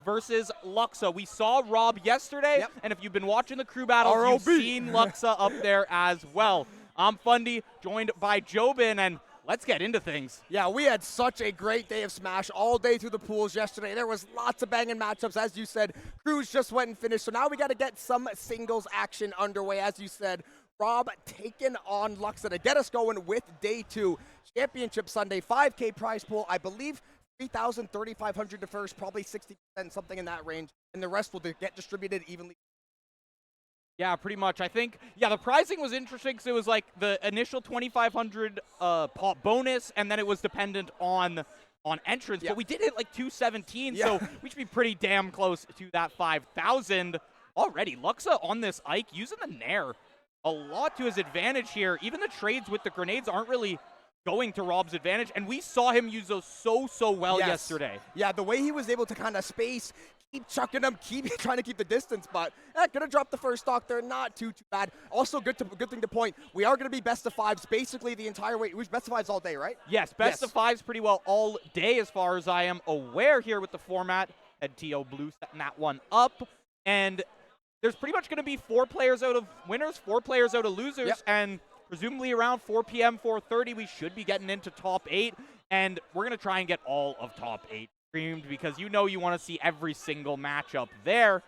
versus Luxa. We saw Rob yesterday, and if you've been watching the crew battles, you've seen Luxa up there as well. I'm Fundy, joined by Jobin, and let's get into things. Yeah, we had such a great day of Smash all day through the pools yesterday. There was lots of banging matchups, as you said. Crews just went and finished, so now we got to get some singles action underway. As you said, Rob taking on Luxa to get us going with Day 2. Championship Sunday, 5K prize pool, I believe 3,000, 3,500 to first, probably 60%, something in that range, and the rest will get distributed evenly. Yeah, pretty much. I think, the pricing was interesting because it was like the initial 2,500 pop bonus, and then it was dependent on entrance. But we did hit like 217, so we should be pretty damn close to that 5,000 already. Luxa on this Ike using the Nair a lot to his advantage here. Even the trades with the grenades aren't really going to Rob's advantage, and we saw him use those so well yesterday. Yeah, the way he was able to kind of space, keep chucking them, keep trying to keep the distance, but gonna drop the first stock there, not too bad. Also, good thing to point, we are gonna be best of fives basically the entire way. It was best of fives all day, right? Yes, best of fives pretty well all day as far as I am aware here with the format. Had TO Blue setting that one up, and there's pretty much gonna be 4 players out of winners, 4 players out of losers, and presumably around 4 p.m., 4:30, we should be getting into top 8, and we're going to try and get all of top 8 streamed because you want to see every single matchup there.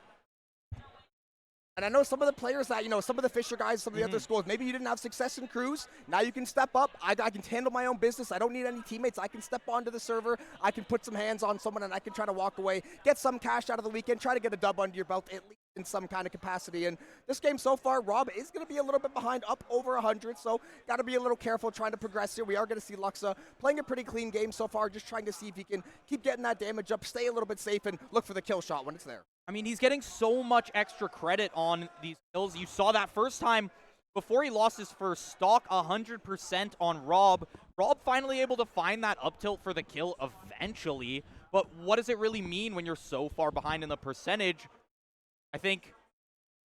And I know some of the players that, some of the Fisher guys, some of the other schools, maybe you didn't have success in crews. Now you can step up. I can handle my own business. I don't need any teammates. I can step onto the server. I can put some hands on someone, and I can try to walk away, get some cash out of the weekend, try to get a dub under your belt, at least in some kind of capacity. And this game so far, Rob is going to be a little bit behind, up over 100, so got to be a little careful trying to progress here. We are going to see Luxa playing a pretty clean game so far, just trying to see if he can keep getting that damage up, stay a little bit safe, and look for the kill shot when it's there. I mean, he's getting so much extra credit on these kills. You saw that first time before he lost his first stock, 100% on Rob. Rob finally able to find that up tilt for the kill eventually, but what does it really mean when you're so far behind in the percentage? I think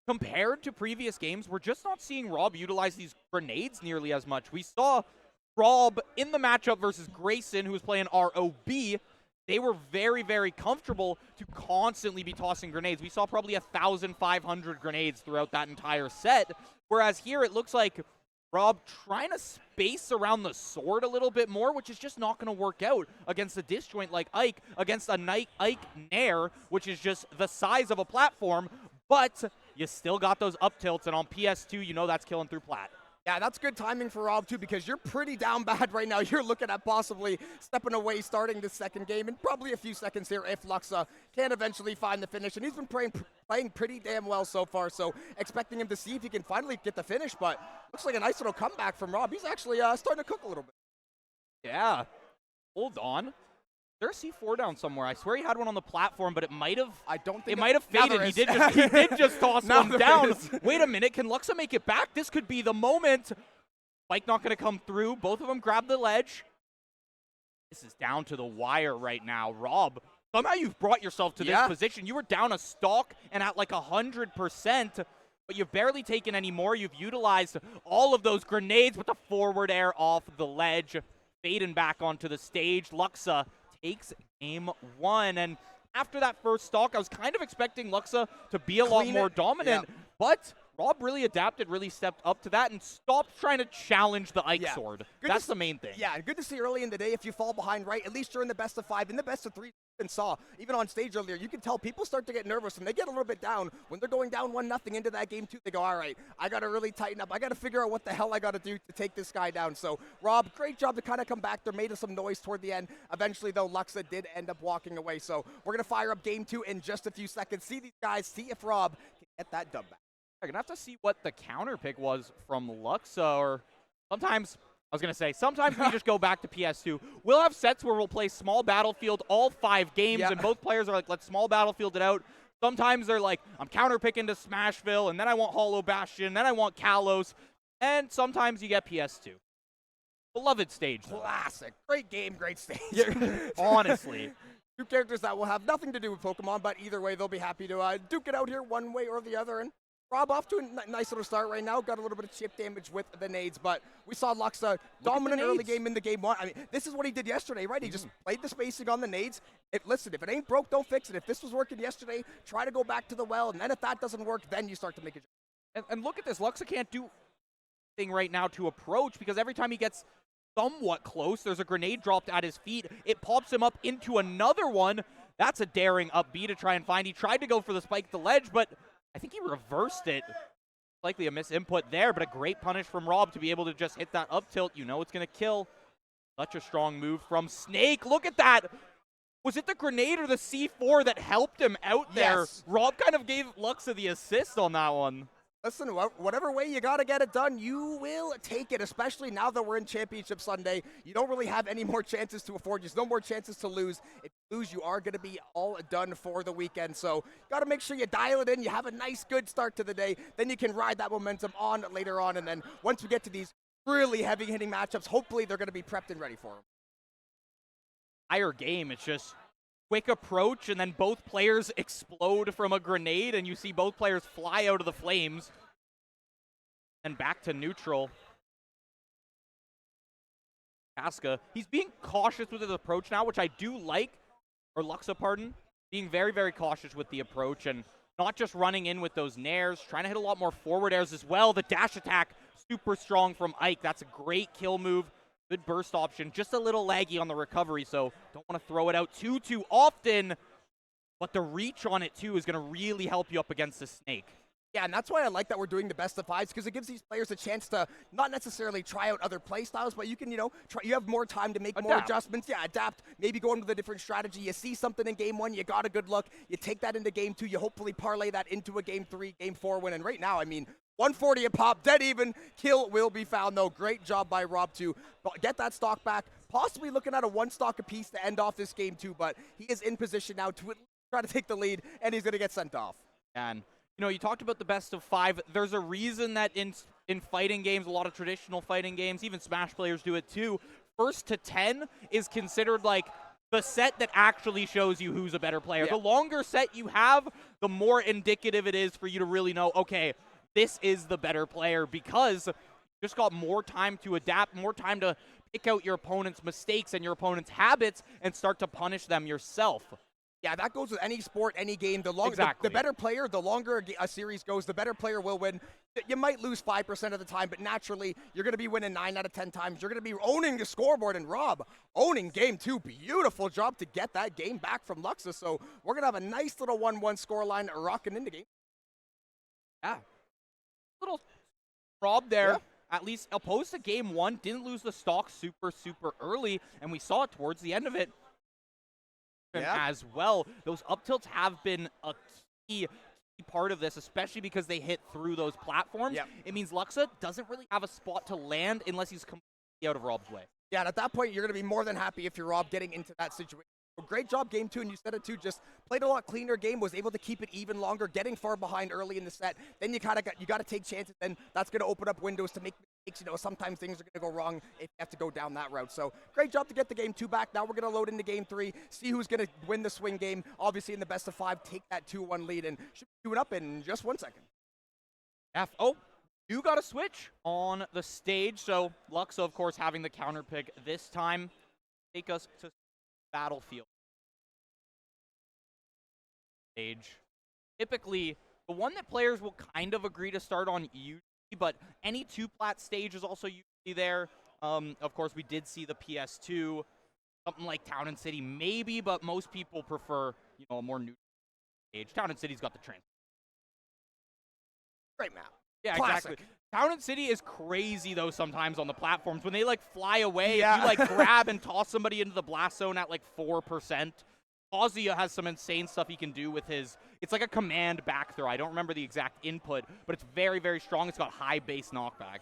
compared to previous games, we're just not seeing Rob utilize these grenades nearly as much. We saw Rob in the matchup versus Grayson, who was playing ROB. They were very comfortable to constantly be tossing grenades. We saw probably 1,500 grenades throughout that entire set, whereas here it looks like Rob trying to space around the sword a little bit more, which is just not going to work out against a disjoint like Ike, against a Ike Nair, which is just the size of a platform, but you still got those up tilts, and on PS2, that's killing through plat. Yeah, that's good timing for Rob, too, because you're pretty down bad right now. You're looking at possibly stepping away, starting the second game, in probably a few seconds here if Luxa can eventually find the finish. And he's been playing pretty damn well so far, so expecting him to see if he can finally get the finish. But looks like a nice little comeback from Rob. He's actually starting to cook a little bit. Yeah. Hold on. There's a C4 down somewhere. I swear he had one on the platform, but it might have. I don't think it might have faded. He did just toss one down. Wait a minute. Can Luxa make it back? This could be the moment. Spike not going to come through. Both of them grab the ledge. This is down to the wire right now. Rob, somehow you've brought yourself to this position. You were down a stock and at like 100%, but you've barely taken any more. You've utilized all of those grenades with the forward air off the ledge. Fading back onto the stage. Luxa takes game 1, and after that first stock, I was kind of expecting Luxa to be a lot more dominant, but Rob really adapted, really stepped up to that, and stopped trying to challenge the Ike sword. That's the main thing. Yeah, good to see early in the day if you fall behind, right? At least during the best of 5, in the best of 3, and saw, even on stage earlier, you can tell people start to get nervous and they get a little bit down. When they're going down 1-0 into that game 2, they go, all right, I got to really tighten up. I got to figure out what the hell I got to do to take this guy down. So, Rob, great job to kind of come back there, made us some noise toward the end. Eventually, though, Luxa did end up walking away. So, we're going to fire up game 2 in just a few seconds. See these guys, see if Rob can get that dub back. I'm going to have to see what the counter pick was from Luxa, or sometimes we just go back to PS2. We'll have sets where we'll play small battlefield all 5 games, and both players are like, let's small battlefield it out. Sometimes they're like, I'm counter picking to Smashville, and then I want Hollow Bastion, then I want Kalos, and sometimes you get PS2. Beloved stage, though. Classic. Great game, great stage. Honestly. 2 characters that will have nothing to do with Pokemon, but either way, they'll be happy to duke it out here one way or the other, and Rob off to a nice little start right now. Got a little bit of chip damage with the nades, but we saw Luxa dominant early game in the game one. I mean, this is what he did yesterday, right? He just played the spacing on the nades. Listen, if it ain't broke, don't fix it. If this was working yesterday, try to go back to the well, and then if that doesn't work, then you start to make a And look at this. Luxa can't do anything right now to approach because every time he gets somewhat close, there's a grenade dropped at his feet. It pops him up into another one. That's a daring up B to try and find. He tried to go for the spike at the ledge, but I think he reversed it. Likely a misinput there, but a great punish from Rob to be able to just hit that up tilt. You know it's going to kill. Such a strong move from Snake. Look at that. Was it the grenade or the C4 that helped him out there? Yes. Rob kind of gave Luxa the assist on that one. Listen, whatever way you got to get it done, you will take it, especially now that we're in Championship Sunday. You don't really have any more chances to afford. There's no more chances to lose. If you lose, you are going to be all done for the weekend. So got to make sure you dial it in. You have a nice, good start to the day. Then you can ride that momentum on later on. And then once we get to these really heavy-hitting matchups, hopefully they're going to be prepped and ready for them. Higher game, it's just quick approach, and then both players explode from a grenade, and you see both players fly out of the flames. And back to neutral. Casca, he's being cautious with his approach now, which I do like, or Luxa, pardon. Being very, very cautious with the approach, and not just running in with those nairs, trying to hit a lot more forward airs as well. The dash attack, super strong from Ike. That's a great kill move. Good burst option, just a little laggy on the recovery, so don't want to throw it out too often. But the reach on it, too, is going to really help you up against the Snake. Yeah, and that's why I like that we're doing the best of fives, because it gives these players a chance to not necessarily try out other play styles, but you can, you have more time to make more adjustments. Yeah, adapt, maybe go into the different strategy. You see something in game one, you got a good look. You take that into game two, you hopefully parlay that into a game three, game four win. And right now, I mean, 140 a pop, dead even. Kill will be found, though. Great job by Rob to get that stock back. Possibly looking at a one stock apiece to end off this game, too. But he is in position now to try to take the lead, and he's going to get sent off. And, you talked about the best of five. There's a reason that in fighting games, a lot of traditional fighting games, even Smash players do it, too. First to 10 is considered like the set that actually shows you who's a better player. Yeah. The longer set you have, the more indicative it is for you to really know, okay, this is the better player, because you just got more time to adapt, more time to pick out your opponent's mistakes and your opponent's habits and start to punish them yourself. Yeah, that goes with any sport, any game. The better player, the longer a series goes, the better player will win. You might lose 5% of the time, but naturally, you're going to be winning 9 out of 10 times. You're going to be owning the scoreboard, and Rob owning game two. Beautiful job to get that game back from Luxa. So we're going to have a nice little 1-1 scoreline rocking into game. Yeah. Little Rob there. Yeah. At least opposed to game one, didn't lose the stock super early, and we saw it towards the end of it as well. Those up tilts have been a key part of this, especially because they hit through those platforms. Yep. It means Luxa doesn't really have a spot to land unless he's completely out of Rob's way. Yeah, and at that point, you're going to be more than happy if you're Rob getting into that situation. Great job game two, and you said it too, just played a lot cleaner game, was able to keep it even longer, getting far behind early in the set. Then you got to take chances, and that's going to open up windows to make mistakes. Sometimes things are going to go wrong if you have to go down that route. So great job to get the game two back. Now we're going to load into game three, see who's going to win the swing game. Obviously in the best of five, take that 2-1 lead, and should be doing up in just 1 second. You got a switch on the stage, so Luxa, of course, having the counter pick this time. Take us to Battlefield stage. Typically, the one that players will kind of agree to start on usually, but any two-plat stage is also usually there. Of course, we did see the PS2, something like Town and City maybe, but most people prefer, a more neutral stage. Town and City's got the trans. Great map. Yeah, Classic. Exactly. Town and City is crazy, though, sometimes on the platforms. When they, fly away, if you, grab and toss somebody into the blast zone at, 4%. Kazuya has some insane stuff he can do with his... It's like a command back throw. I don't remember the exact input, but it's very, very strong. It's got high base knockback.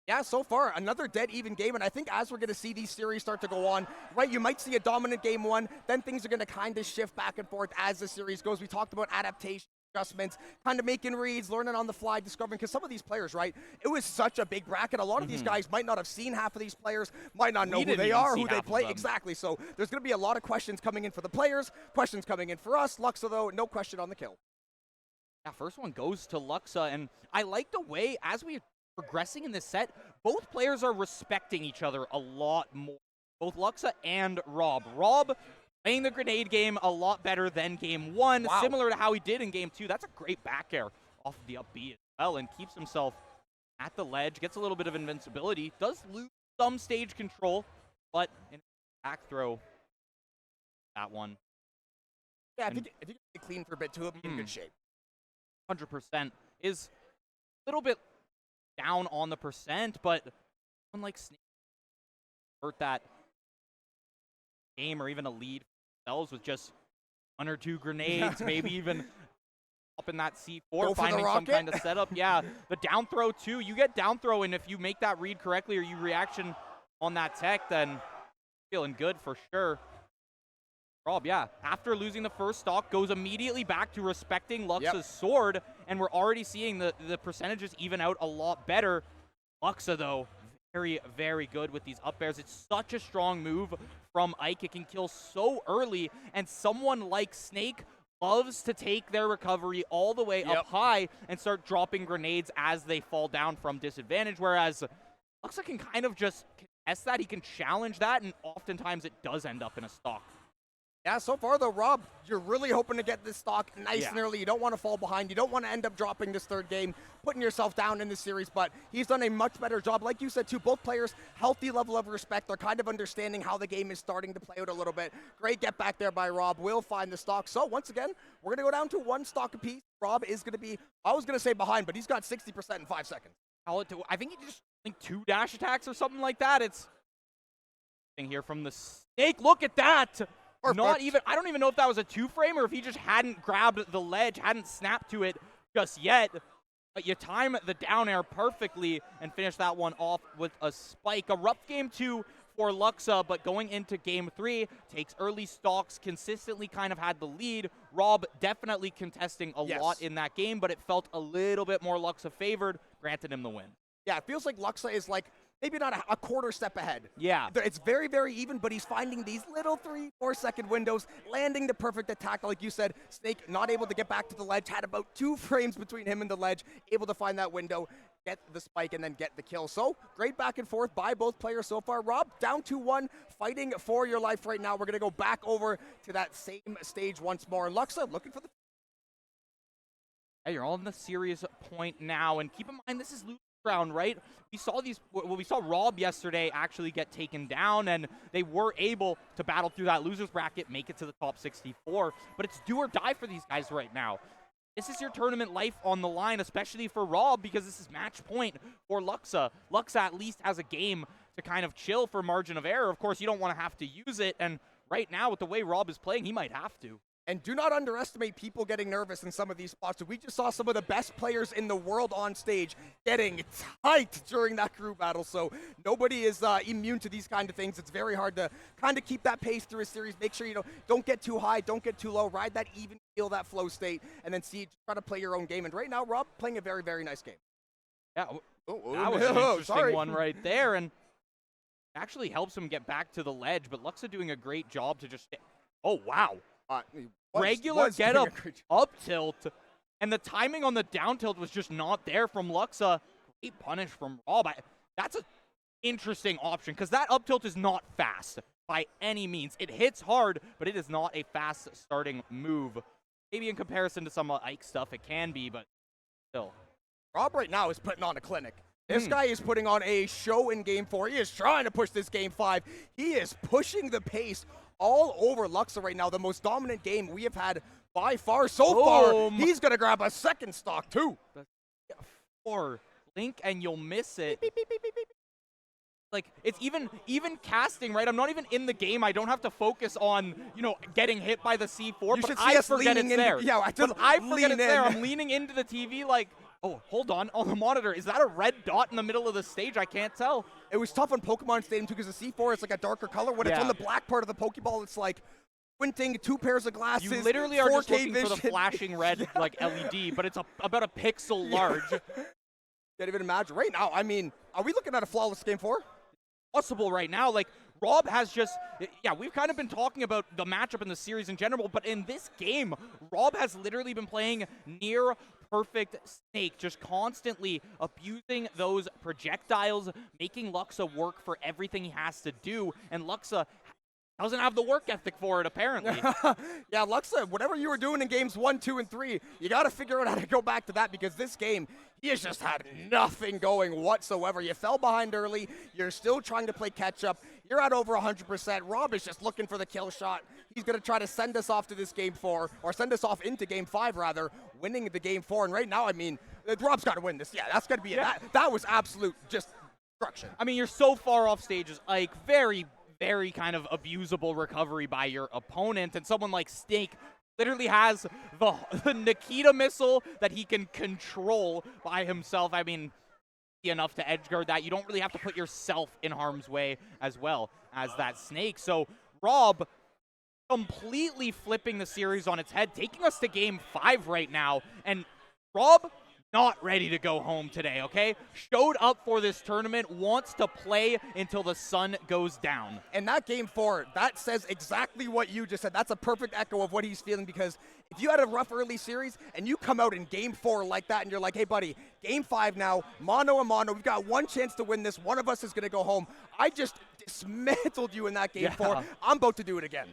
Yeah, so far, another dead even game, and I think as we're going to see these series start to go on, right, you might see a dominant game one, then things are going to kind of shift back and forth as the series goes. We talked about adaptation, adjustments, kind of making reads, learning on the fly, discovering, because some of these players, right, it was such a big bracket. A lot of these guys might not have seen half of these players, might not know who they are, who they play. Exactly, so there's going to be a lot of questions coming in for the players, questions coming in for us. Luxa, though, no question on the kill. Yeah, first one goes to Luxa, and I like the way, as we're progressing in this set, both players are respecting each other a lot more. Both Luxa and Rob. Rob playing the grenade game a lot better than game 1, Wow. similar to how he did in game 2. That's a great back air off of the up B as well, and keeps himself at the ledge, gets a little bit of invincibility, does lose some stage control, but in back throw, that one. Yeah, if you get clean for a bit too, he'll be in good shape. 100% is a little bit down on the percent, but unlike Snake, hurt that game or even a lead for themselves with just 1 or 2 grenades, maybe even up in that C4, finding some kind of setup. Yeah, the down throw too. You get down throw, and if you make that read correctly or you reaction on that tech, then feeling good for sure. Rob, yeah, after losing the first stock, goes immediately back to respecting Luxa's sword, and we're already seeing the percentages even out a lot better. Luxa, though, very, very good with these up airs. It's such a strong move from Ike. It can kill so early, and someone like Snake loves to take their recovery all the way up high and start dropping grenades as they fall down from disadvantage, whereas Luxa can kind of just contest that. He can challenge that, and oftentimes it does end up in a stock. Yeah, so far though, Rob, you're really hoping to get this stock nice and early. You don't want to fall behind. You don't want to end up dropping this third game, putting yourself down in the series, but he's done a much better job. Like you said, too, both players, healthy level of respect. They're kind of understanding how the game is starting to play out a little bit. Great get back there by Rob. Will find the stock. So once again, we're going to go down to 1 stock apiece. Rob is going to be, I was going to say behind, but he's got 60% in 5 seconds. I think he just like 2 dash attacks or something like that. It's here from the Snake. Look at that. Not even, I don't even know if that was a 2-frame or if he just hadn't grabbed the ledge, hadn't snapped to it just yet. But you time the down air perfectly and finish that one off with a spike. A rough game 2 for Luxa, but going into game 3, takes early stocks, consistently kind of had the lead. Rob definitely contesting a lot in that game, but it felt a little bit more Luxa favored, granted him the win. Yeah, it feels like Luxa is like, maybe not a quarter step ahead. Yeah. It's very, very even, but he's finding these little 3-4 second windows, landing the perfect attack. Like you said, Snake not able to get back to the ledge, had about 2 frames between him and the ledge, able to find that window, get the spike, and then get the kill. So, great back and forth by both players so far. Rob, down 2-1, fighting for your life right now. We're going to go back over to that same stage once more. And Luxa looking for the... Hey, you're on the series point now, and keep in mind this is Luxa round, right? We saw Rob yesterday actually get taken down, and they were able to battle through that loser's bracket, make it to the top 64, but it's do or die for these guys right now. This is your tournament life on the line, especially for Rob, because this is match point for Luxa. Luxa at least has a game to kind of chill for margin of error. Of course, you don't want to have to use it, and right now, with the way Rob is playing, he might have to. And do not underestimate people getting nervous in some of these spots. We just saw some of the best players in the world on stage getting tight during that crew battle. So nobody is immune to these kind of things. It's very hard to kind of keep that pace through a series. Make sure you don't get too high, don't get too low. Ride that even, feel that flow state, and then try to play your own game. And right now, Rob playing a very, very nice game. Yeah, that was an interesting one right there, and actually helps him get back to the ledge. But Luxa doing a great job to just. Oh wow. Regular get up tilt, and the timing on the down tilt was just not there from Luxa. Great punish from Rob. That's an interesting option because that up tilt is not fast by any means. It hits hard, but it is not a fast starting move. Maybe in comparison to some Ike stuff, it can be, but still. Rob right now is putting on a clinic. This guy is putting on a show in Game 4. He is trying to push this Game 5. He is pushing the pace all over Luxa right now. The most dominant game we have had by far so far. He's going to grab a second stock, too. Or blink and you'll miss it. Beep, beep, beep, beep, beep. Like, it's even casting, right? I'm not even in the game. I don't have to focus on, getting hit by the C4, but I forget it's there. Yeah, I forget it's there. I'm leaning into the TV like, oh, hold on. On the monitor, is that a red dot in the middle of the stage? I can't tell. It was tough on Pokemon Stadium, too, because the C4 is like a darker color. When it's on the black part of the Pokeball, it's like squinting, 2 pairs of glasses. You literally are just looking vision for the flashing red like LED, but it's about a pixel large. Can't even imagine. Right now, I mean, are we looking at a flawless Game 4? Possible right now. Like, Rob has just, yeah, we've kind of been talking about the matchup in the series in general, but in this game, Rob has literally been playing near perfect Snake, just constantly abusing those projectiles, making Luxa work for everything he has to do, and Luxa doesn't have the work ethic for it, apparently. Yeah, Luxa, whatever you were doing in games 1, 2, and 3, you got to figure out how to go back to that, because this game, he has just had nothing going whatsoever. You fell behind early. You're still trying to play catch-up. You're at over 100%. Rob is just looking for the kill shot. He's going to try to send us off to this game 4, or send us off into game 5, rather, winning the game 4. And right now, I mean, Rob's got to win this. Yeah, that's going to be it. That was absolute just destruction. I mean, you're so far off stages, like, very kind of abusable recovery by your opponent, and someone like Snake literally has the Nikita missile that he can control by himself. I mean, enough to edgeguard that. You don't really have to put yourself in harm's way as well as that Snake. So Rob completely flipping the series on its head, taking us to game 5 right now, and Rob not ready to go home today, okay? Showed up for this tournament, wants to play until the sun goes down. And that game 4, that says exactly what you just said. That's a perfect echo of what he's feeling, because if you had a rough early series and you come out in game 4 like that and you're like, hey, buddy, game 5 now, mano a mano, we've got one chance to win this. One of us is going to go home. I just dismantled you in that game 4. I'm about to do it again.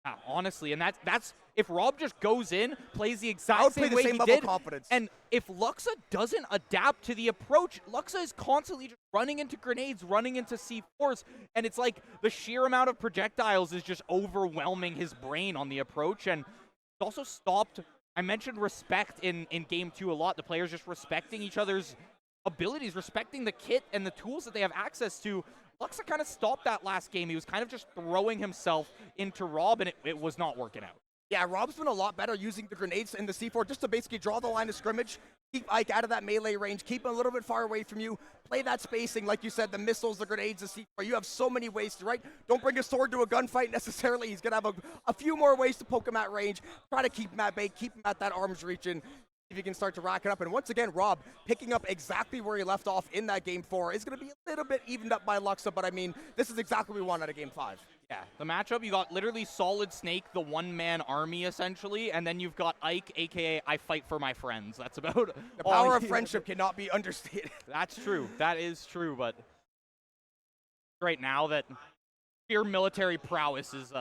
Yeah, honestly, and that's if Rob just goes in, plays the exact same way he did, confidence. And if Luxa doesn't adapt to the approach, Luxa is constantly just running into grenades, running into C4s, and it's like the sheer amount of projectiles is just overwhelming his brain on the approach. And it's also stopped. I mentioned respect in game 2 a lot. The players just respecting each other's abilities, respecting the kit and the tools that they have access to. Luxa kind of stopped that last game. He was kind of just throwing himself into Rob, and it was not working out. Yeah, Rob's been a lot better using the grenades and the C4 just to basically draw the line of scrimmage, keep Ike out of that melee range, keep him a little bit far away from you, play that spacing, like you said, the missiles, the grenades, the C4. You have so many ways to, right? Don't bring a sword to a gunfight necessarily. He's going to have a few more ways to poke him at range, try to keep him at bay, keep him at that arm's reach, and if you can start to rack it up. And once again, Rob picking up exactly where he left off in that game 4 is going to be a little bit evened up by Luxa, but I mean, this is exactly what we want out of game 5. Yeah, the matchup, you got literally Solid Snake, the one-man army, essentially, and then you've got Ike, a.k.a. I fight for my friends. That's about the power of friendship cannot be understated. That's true. That is true, but right now that sheer military prowess is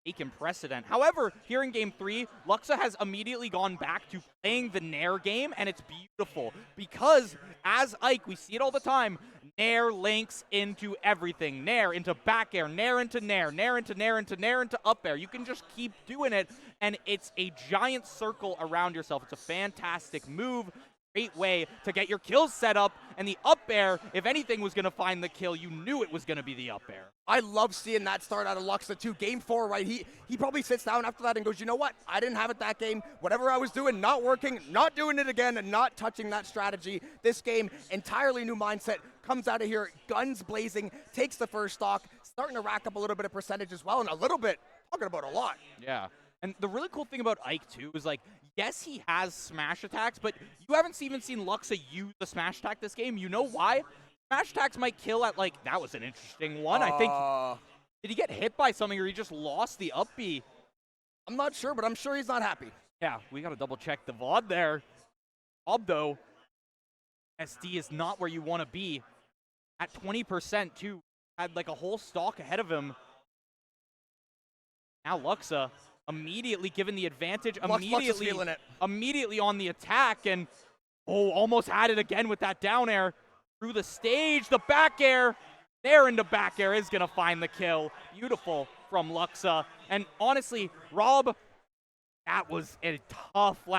taking precedent. However, here in game 3, Luxa has immediately gone back to playing the Nair game, and it's beautiful because as Ike, we see it all the time, Nair links into everything. Nair into back air, Nair into Nair, Nair into Nair into Nair into up air. You can just keep doing it, and it's a giant circle around yourself. It's a fantastic move. Great way to get your kills set up, and the up air, if anything was going to find the kill, you knew it was going to be the up air. I love seeing that start out of Luxa too. Game 4, right? He probably sits down after that and goes, you know what? I didn't have it that game. Whatever I was doing, not working, not doing it again, and not touching that strategy. This game, entirely new mindset, comes out of here, guns blazing, takes the first stock, starting to rack up a little bit of percentage as well, and a little bit, talking about a lot. Yeah. And the really cool thing about Ike, too, is, like, yes, he has smash attacks, but you haven't even seen Luxa use the smash attack this game. You know why? Smash attacks might kill at, like, that was an interesting one. I think, did he get hit by something or he just lost the up B? I'm not sure, but I'm sure he's not happy. Yeah, we got to double-check the VOD there. Bob, though, SD is not where you want to be. At 20%, too. Had, like, a whole stock ahead of him. Now Luxa immediately given the advantage, immediately on the attack, and almost had it again with that down air through the stage. The back air, there into back air is going to find the kill. Beautiful from Luxa. And honestly, Rob, that was a tough